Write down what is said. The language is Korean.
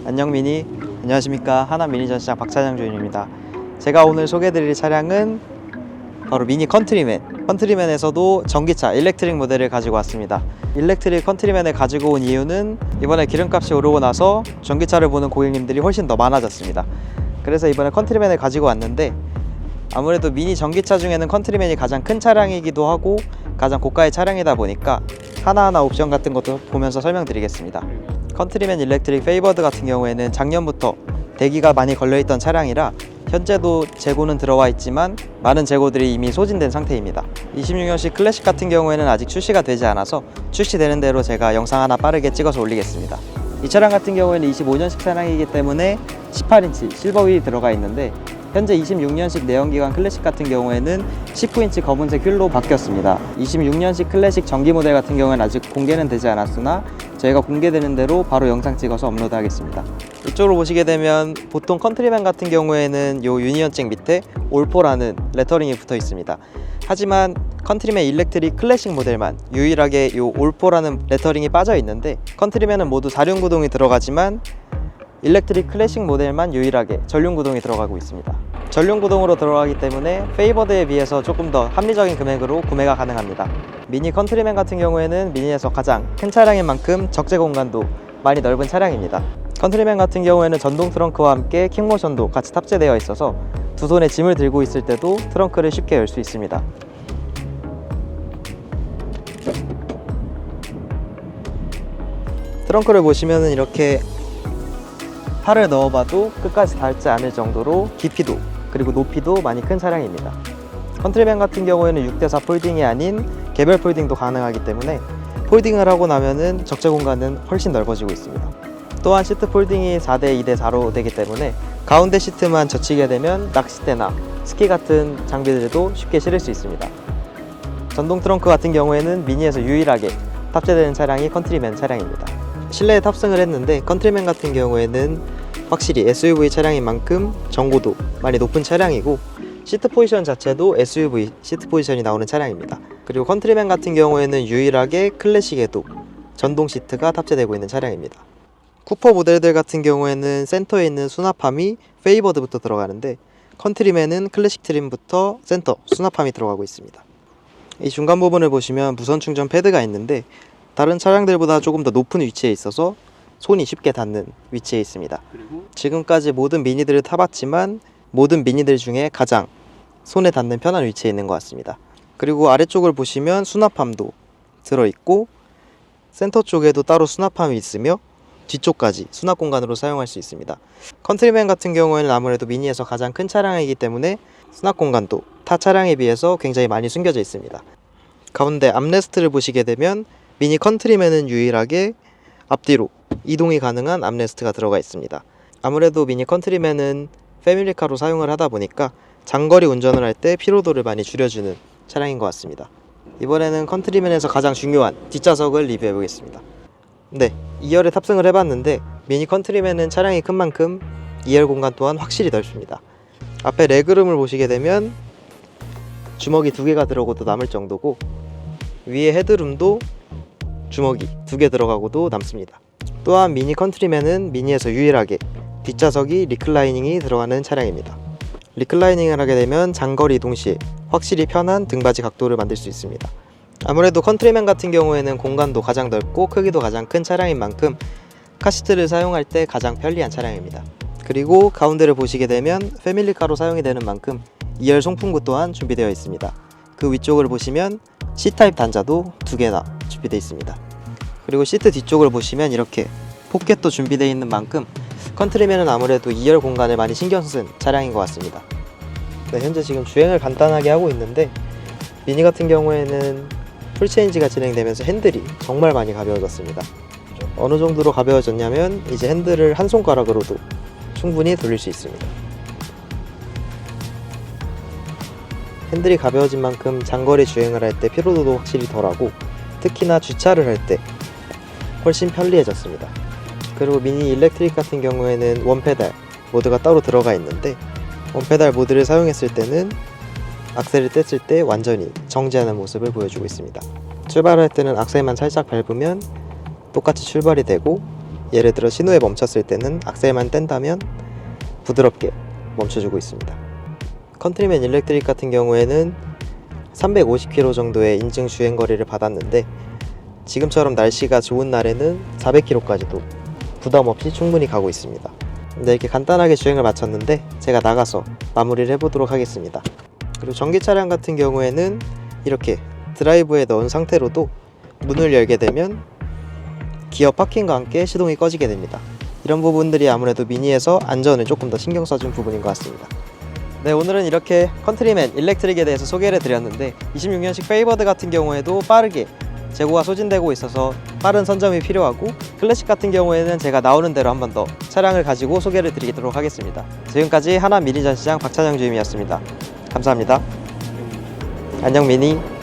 안녕 미니. 안녕하십니까. 하남 미니 전시장 박찬영 주인입니다. 제가 오늘 소개해드릴 차량은 바로 미니 컨트리맨. 컨트리맨에서도 전기차 일렉트릭 모델을 가지고 왔습니다. 일렉트릭 컨트리맨을 가지고 온 이유는 이번에 기름값이 오르고 나서 전기차를 보는 고객님들이 훨씬 더 많아졌습니다. 그래서 이번에 컨트리맨을 가지고 왔는데, 아무래도 미니 전기차 중에는 컨트리맨이 가장 큰 차량이기도 하고 가장 고가의 차량이다 보니까 하나하나 옵션 같은 것도 보면서 설명드리겠습니다. 컨트리맨 일렉트릭 페이버드 같은 경우에는 작년부터 대기가 많이 걸려있던 차량이라 현재도 재고는 들어와 있지만 많은 재고들이 이미 소진된 상태입니다. 26년식 클래식 같은 경우에는 아직 출시가 되지 않아서 출시되는 대로 제가 영상 하나 빠르게 찍어서 올리겠습니다. 이 차량 같은 경우에는 25년식 차량이기 때문에 18인치 실버 휠이 들어가 있는데, 현재 26년식 내연기관 클래식 같은 경우에는 19인치 검은색 휠로 바뀌었습니다. 26년식 클래식 전기 모델 같은 경우에는 아직 공개는 되지 않았으나 저희가 공개되는 대로 바로 영상 찍어서 업로드 하겠습니다. 이쪽으로 보시게 되면 보통 컨트리맨 같은 경우에는 요 유니언잭 밑에 올포라는 레터링이 붙어 있습니다. 하지만 컨트리맨 일렉트릭 클래식 모델만 유일하게 요 올포라는 레터링이 빠져 있는데, 컨트리맨은 모두 4륜 구동이 들어가지만 일렉트릭 클래식 모델만 유일하게 전륜 구동이 들어가고 있습니다. 전륜 구동으로 들어가기 때문에 페이버드에 비해서 조금 더 합리적인 금액으로 구매가 가능합니다. 미니 컨트리맨 같은 경우에는 미니에서 가장 큰 차량인 만큼 적재 공간도 많이 넓은 차량입니다. 컨트리맨 같은 경우에는 전동 트렁크와 함께 킥모션도 같이 탑재되어 있어서 두 손에 짐을 들고 있을 때도 트렁크를 쉽게 열 수 있습니다. 트렁크를 보시면 이렇게 팔을 넣어봐도 끝까지 닿지 않을 정도로 깊이도 그리고 높이도 많이 큰 차량입니다. 컨트리맨 같은 경우에는 6대4 폴딩이 아닌 개별 폴딩도 가능하기 때문에 폴딩을 하고 나면은 적재 공간은 훨씬 넓어지고 있습니다. 또한 시트 폴딩이 4대 2대4로 되기 때문에 가운데 시트만 젖히게 되면 낚싯대나 스키 같은 장비들도 쉽게 실을 수 있습니다. 전동 트렁크 같은 경우에는 미니에서 유일하게 탑재되는 차량이 컨트리맨 차량입니다. 실내에 탑승을 했는데, 컨트리맨 같은 경우에는 확실히 SUV 차량인 만큼 전고도 많이 높은 차량이고 시트 포지션 자체도 SUV 시트 포지션이 나오는 차량입니다. 그리고 컨트리맨 같은 경우에는 유일하게 클래식에도 전동 시트가 탑재되고 있는 차량입니다. 쿠퍼 모델들 같은 경우에는 센터에 있는 수납함이 페이버드부터 들어가는데, 컨트리맨은 클래식 트림부터 센터 수납함이 들어가고 있습니다. 이 중간 부분을 보시면 무선 충전 패드가 있는데, 다른 차량들보다 조금 더 높은 위치에 있어서 손이 쉽게 닿는 위치에 있습니다. 지금까지 모든 미니들을 타봤지만 모든 미니들 중에 가장 손에 닿는 편한 위치에 있는 것 같습니다. 그리고 아래쪽을 보시면 수납함도 들어있고 센터 쪽에도 따로 수납함이 있으며 뒤쪽까지 수납 공간으로 사용할 수 있습니다. 컨트리맨 같은 경우에는 아무래도 미니에서 가장 큰 차량이기 때문에 수납 공간도 타 차량에 비해서 굉장히 많이 숨겨져 있습니다. 가운데 암레스트를 보시게 되면 미니 컨트리맨은 유일하게 앞뒤로 이동이 가능한 암레스트가 들어가 있습니다. 아무래도 미니 컨트리맨은 패밀리카로 사용을 하다 보니까 장거리 운전을 할 때 피로도를 많이 줄여주는 차량인 것 같습니다. 이번에는 컨트리맨에서 가장 중요한 뒷좌석을 리뷰해 보겠습니다. 네, 2열에 탑승을 해봤는데 미니 컨트리맨은 차량이 큰 만큼 2열 공간 또한 확실히 넓습니다. 앞에 레그룸을 보시게 되면 주먹이 2개가 들어가도 남을 정도고, 위에 헤드룸도 주먹이 2개 들어가고도 남습니다. 또한 미니 컨트리맨은 미니에서 유일하게 뒷좌석이 리클라이닝이 들어가는 차량입니다. 리클라이닝을 하게 되면 장거리 이동 시에 확실히 편한 등받이 각도를 만들 수 있습니다. 아무래도 컨트리맨 같은 경우에는 공간도 가장 넓고 크기도 가장 큰 차량인 만큼 카시트를 사용할 때 가장 편리한 차량입니다. 그리고 가운데를 보시게 되면 패밀리카로 사용이 되는 만큼 2열 송풍구 또한 준비되어 있습니다. 그 위쪽을 보시면 C타입 단자도 2개나 준비되어 있습니다. 그리고 시트 뒤쪽을 보시면 이렇게 포켓도 준비되어 있는 만큼 컨트리맨은 아무래도 2열 공간을 많이 신경 쓴 차량인 것 같습니다. 네, 현재 지금 주행을 간단하게 하고 있는데, 미니 같은 경우에는 풀체인지가 진행되면서 핸들이 정말 많이 가벼워졌습니다. 어느 정도로 가벼워졌냐면 이제 핸들을 한 손가락으로도 충분히 돌릴 수 있습니다. 핸들이 가벼워진 만큼 장거리 주행을 할 때 피로도도 확실히 덜하고 특히나 주차를 할 때 훨씬 편리해졌습니다. 그리고 미니 일렉트릭 같은 경우에는 원페달 모드가 따로 들어가 있는데, 원페달 모드를 사용했을 때는 악셀을 뗐을 때 완전히 정지하는 모습을 보여주고 있습니다. 출발할 때는 악셀만 살짝 밟으면 똑같이 출발이 되고, 예를 들어 신호에 멈췄을 때는 악셀만 뗀다면 부드럽게 멈춰주고 있습니다. 컨트리맨 일렉트릭 같은 경우에는 350km 정도의 인증 주행거리를 받았는데 지금처럼 날씨가 좋은 날에는 400km까지도 부담 없이 충분히 가고 있습니다. 네, 이렇게 간단하게 주행을 마쳤는데 제가 나가서 마무리를 해보도록 하겠습니다. 그리고 전기 차량 같은 경우에는 이렇게 드라이브에 넣은 상태로도 문을 열게 되면 기어 파킹과 함께 시동이 꺼지게 됩니다. 이런 부분들이 아무래도 미니에서 안전을 조금 더 신경 써준 부분인 것 같습니다. 네, 오늘은 이렇게 컨트리맨 일렉트릭에 대해서 소개를 드렸는데 26년식 페이버드 같은 경우에도 빠르게 재고가 소진되고 있어서 빠른 선점이 필요하고, 클래식 같은 경우에는 제가 나오는 대로 한 번 더 차량을 가지고 소개를 드리도록 하겠습니다. 지금까지 하남 미니 전시장 박찬영 주임이었습니다. 감사합니다. 안녕 미니.